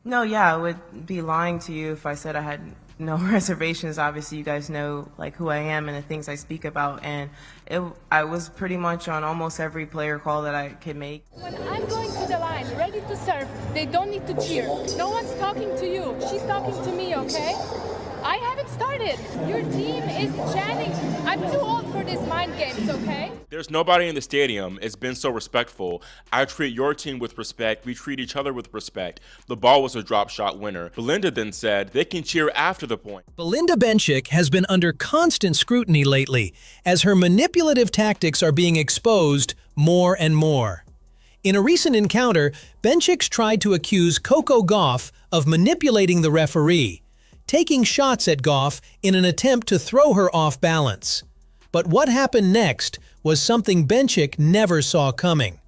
No, yeah, I would be lying to you if I said I had no reservations. Obviously, you guys know like who I am and the things I speak about, and I was pretty much on almost every player call that I could make. When I'm going to the line, ready to serve, they don't need to cheer. No one's talking to you. She's talking to me, okay? I haven't started. Your team is chanting. I'm too old for these mind games, okay? There's nobody in the stadium. It's been so respectful. I treat your team with respect. We treat each other with respect. The ball was a drop shot winner. Belinda then said they can cheer after the point. Belinda Bencic has been under constant scrutiny lately as her manipulative tactics are being exposed more and more. In a recent encounter, Bencic tried to accuse Coco Gauff of manipulating the referee, taking shots at Gauff in an attempt to throw her off balance. But what happened next was something Bencic never saw coming.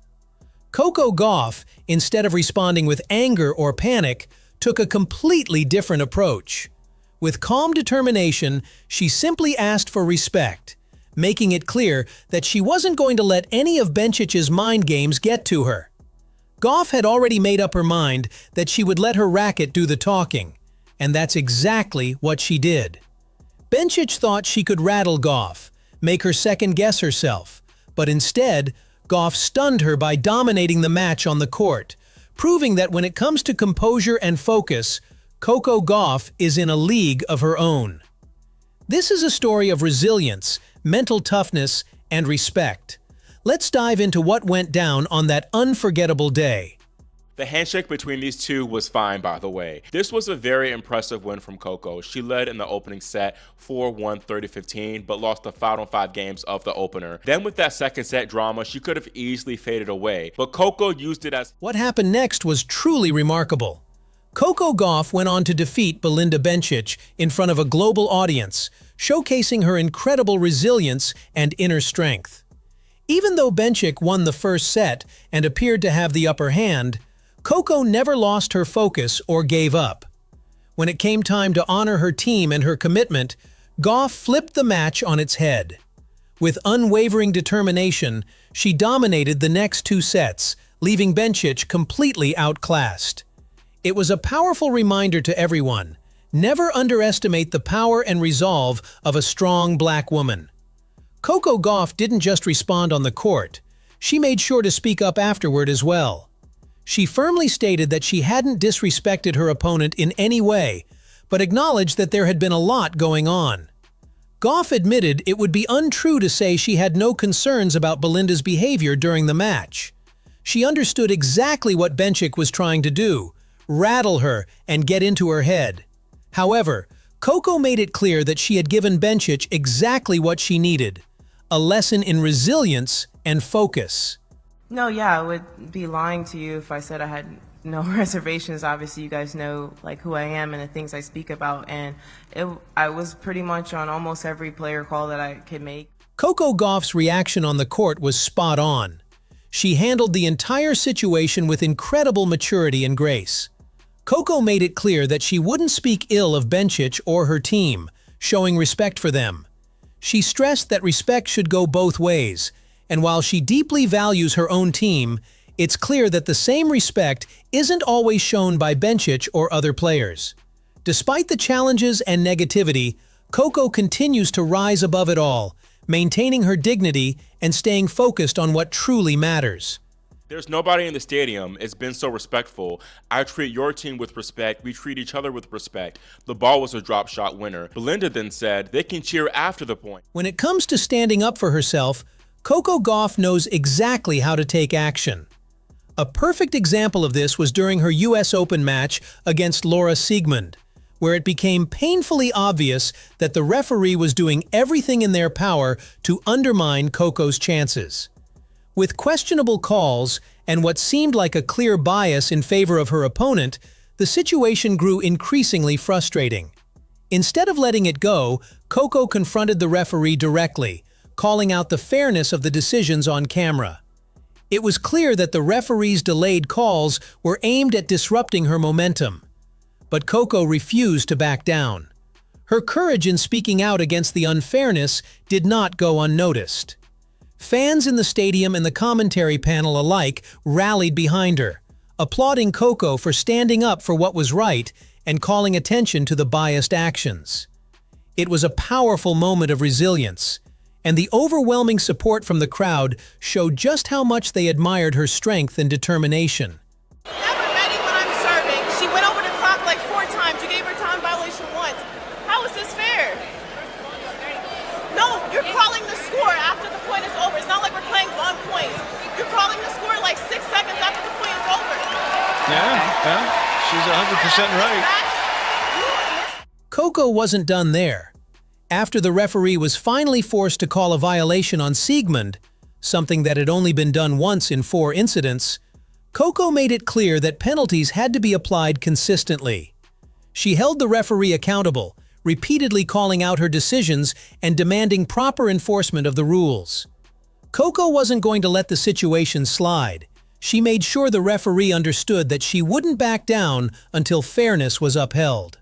Coco Gauff, instead of responding with anger or panic, took a completely different approach. With calm determination, she simply asked for respect, making it clear that she wasn't going to let any of Bencic's mind games get to her. Gauff had already made up her mind that she would let her racket do the talking, and that's exactly what she did. Bencic thought she could rattle Gauff, make her second-guess herself, but instead, Gauff stunned her by dominating the match on the court, proving that when it comes to composure and focus, Coco Gauff is in a league of her own. This is a story of resilience, mental toughness, and respect. Let's dive into what went down on that unforgettable day. The handshake between these two was fine, by the way. This was a very impressive win from Coco. She led in the opening set 4-1, 30-15, but lost the final 5 games of the opener. Then with that second set drama, she could have easily faded away, but Coco used it as... What happened next was truly remarkable. Coco Gauff went on to defeat Belinda Bencic in front of a global audience, showcasing her incredible resilience and inner strength. Even though Bencic won the first set and appeared to have the upper hand, Coco never lost her focus or gave up. When it came time to honor her team and her commitment, Gauff flipped the match on its head. With unwavering determination, she dominated the next 2 sets, leaving Bencic completely outclassed. It was a powerful reminder to everyone: never underestimate the power and resolve of a strong black woman. Coco Gauff didn't just respond on the court. She made sure to speak up afterward as well. She firmly stated that she hadn't disrespected her opponent in any way, but acknowledged that there had been a lot going on. Gauff admitted it would be untrue to say she had no concerns about Belinda's behavior during the match. She understood exactly what Bencic was trying to do: rattle her and get into her head. However, Coco made it clear that she had given Bencic exactly what she needed: a lesson in resilience and focus. No, yeah, I would be lying to you if I said I had no reservations. Obviously, you guys know like who I am and the things I speak about, and I was pretty much on almost every player call that I could make. Coco Gauff's reaction on the court was spot on. She handled the entire situation with incredible maturity and grace. Coco made it clear that she wouldn't speak ill of Bencic or her team, showing respect for them. She stressed that respect should go both ways, and while she deeply values her own team, it's clear that the same respect isn't always shown by Bencic or other players. Despite the challenges and negativity, Coco continues to rise above it all, maintaining her dignity and staying focused on what truly matters. There's nobody in the stadium. It's been so respectful. I treat your team with respect. We treat each other with respect. The ball was a drop shot winner. Belinda then said they can cheer after the point. When it comes to standing up for herself, Coco Gauff knows exactly how to take action. A perfect example of this was during her US Open match against Laura Siegemund, where it became painfully obvious that the referee was doing everything in their power to undermine Coco's chances. With questionable calls and what seemed like a clear bias in favor of her opponent, the situation grew increasingly frustrating. Instead of letting it go, Coco confronted the referee directly, calling out the fairness of the decisions on camera. It was clear that the referee's delayed calls were aimed at disrupting her momentum. But Coco refused to back down. Her courage in speaking out against the unfairness did not go unnoticed. Fans in the stadium and the commentary panel alike rallied behind her, applauding Coco for standing up for what was right and calling attention to the biased actions. It was a powerful moment of resilience, and the overwhelming support from the crowd showed just how much they admired her strength and determination. Never ready when I'm serving. She went over the clock like 4 times. You gave her time violation once. How is this fair? No, you're calling the score after the point is over. It's not like we're playing 1 point. You're calling the score like 6 seconds after the point is over. Yeah, she's 100% right. Coco wasn't done there. After the referee was finally forced to call a violation on Siegmund, something that had only been done once in 4 incidents, Coco made it clear that penalties had to be applied consistently. She held the referee accountable, repeatedly calling out her decisions and demanding proper enforcement of the rules. Coco wasn't going to let the situation slide. She made sure the referee understood that she wouldn't back down until fairness was upheld.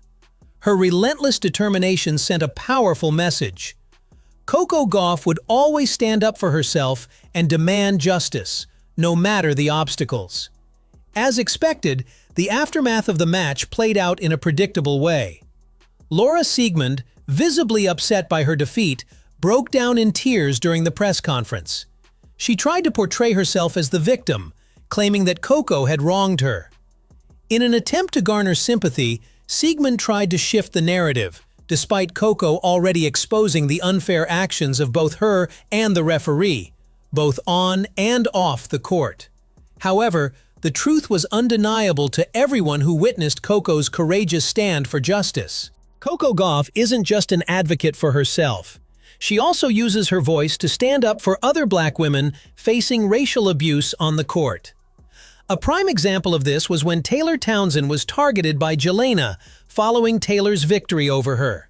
Her relentless determination sent a powerful message. Coco Gauff would always stand up for herself and demand justice, no matter the obstacles. As expected, the aftermath of the match played out in a predictable way. Laura Siegmund, visibly upset by her defeat, broke down in tears during the press conference. She tried to portray herself as the victim, claiming that Coco had wronged her. In an attempt to garner sympathy, Siegmund tried to shift the narrative, despite Coco already exposing the unfair actions of both her and the referee, both on and off the court. However, the truth was undeniable to everyone who witnessed Coco's courageous stand for justice. Coco Gauff isn't just an advocate for herself. She also uses her voice to stand up for other black women facing racial abuse on the court. A prime example of this was when Taylor Townsend was targeted by Jelena following Taylor's victory over her.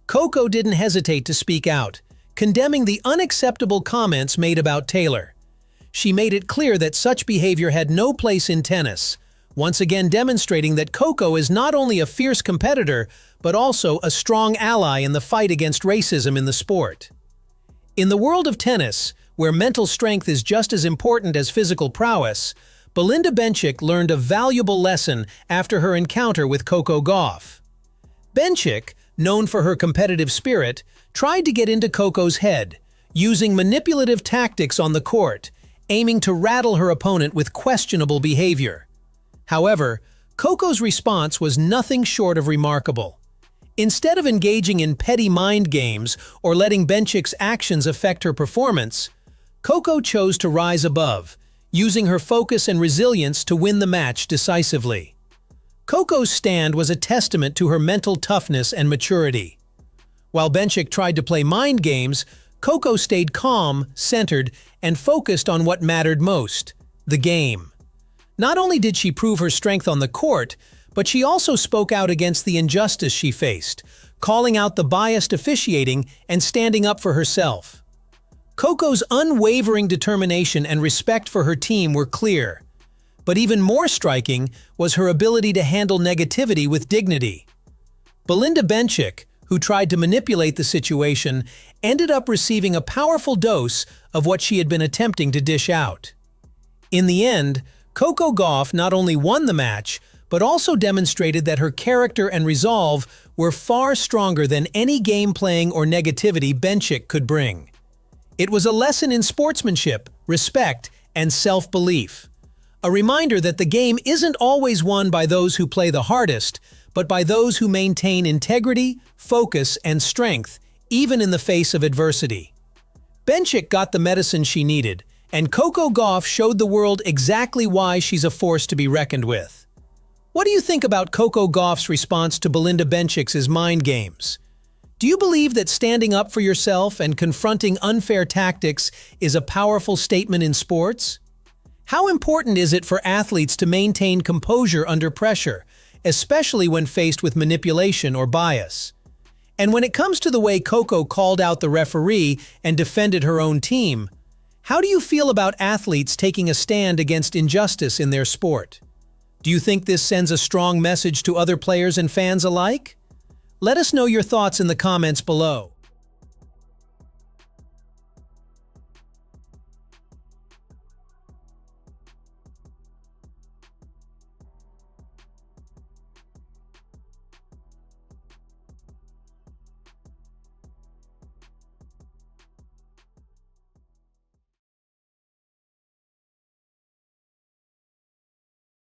Coco didn't hesitate to speak out, condemning the unacceptable comments made about Taylor. She made it clear that such behavior had no place in tennis, once again demonstrating that Coco is not only a fierce competitor, but also a strong ally in the fight against racism in the sport. In the world of tennis, where mental strength is just as important as physical prowess, Belinda Bencic learned a valuable lesson after her encounter with Coco Gauff. Bencic, known for her competitive spirit, tried to get into Coco's head, using manipulative tactics on the court, aiming to rattle her opponent with questionable behavior. However, Coco's response was nothing short of remarkable. Instead of engaging in petty mind games or letting Bencic's actions affect her performance, Coco chose to rise above, using her focus and resilience to win the match decisively. Coco's stand was a testament to her mental toughness and maturity. While Bencic tried to play mind games, Coco stayed calm, centered, and focused on what mattered most: the game. Not only did she prove her strength on the court, but she also spoke out against the injustice she faced, calling out the biased officiating and standing up for herself. Coco's unwavering determination and respect for her team were clear, but even more striking was her ability to handle negativity with dignity. Belinda Bencic, who tried to manipulate the situation, ended up receiving a powerful dose of what she had been attempting to dish out. In the end, Coco Gauff not only won the match, but also demonstrated that her character and resolve were far stronger than any game-playing or negativity Bencic could bring. It was a lesson in sportsmanship, respect, and self-belief. A reminder that the game isn't always won by those who play the hardest, but by those who maintain integrity, focus, and strength, even in the face of adversity. Bencic got the medicine she needed, and Coco Gauff showed the world exactly why she's a force to be reckoned with. What do you think about Coco Gauff's response to Belinda Bencic's mind games? Do you believe that standing up for yourself and confronting unfair tactics is a powerful statement in sports? How important is it for athletes to maintain composure under pressure, especially when faced with manipulation or bias? And when it comes to the way Coco called out the referee and defended her own team, how do you feel about athletes taking a stand against injustice in their sport? Do you think this sends a strong message to other players and fans alike? Let us know your thoughts in the comments below.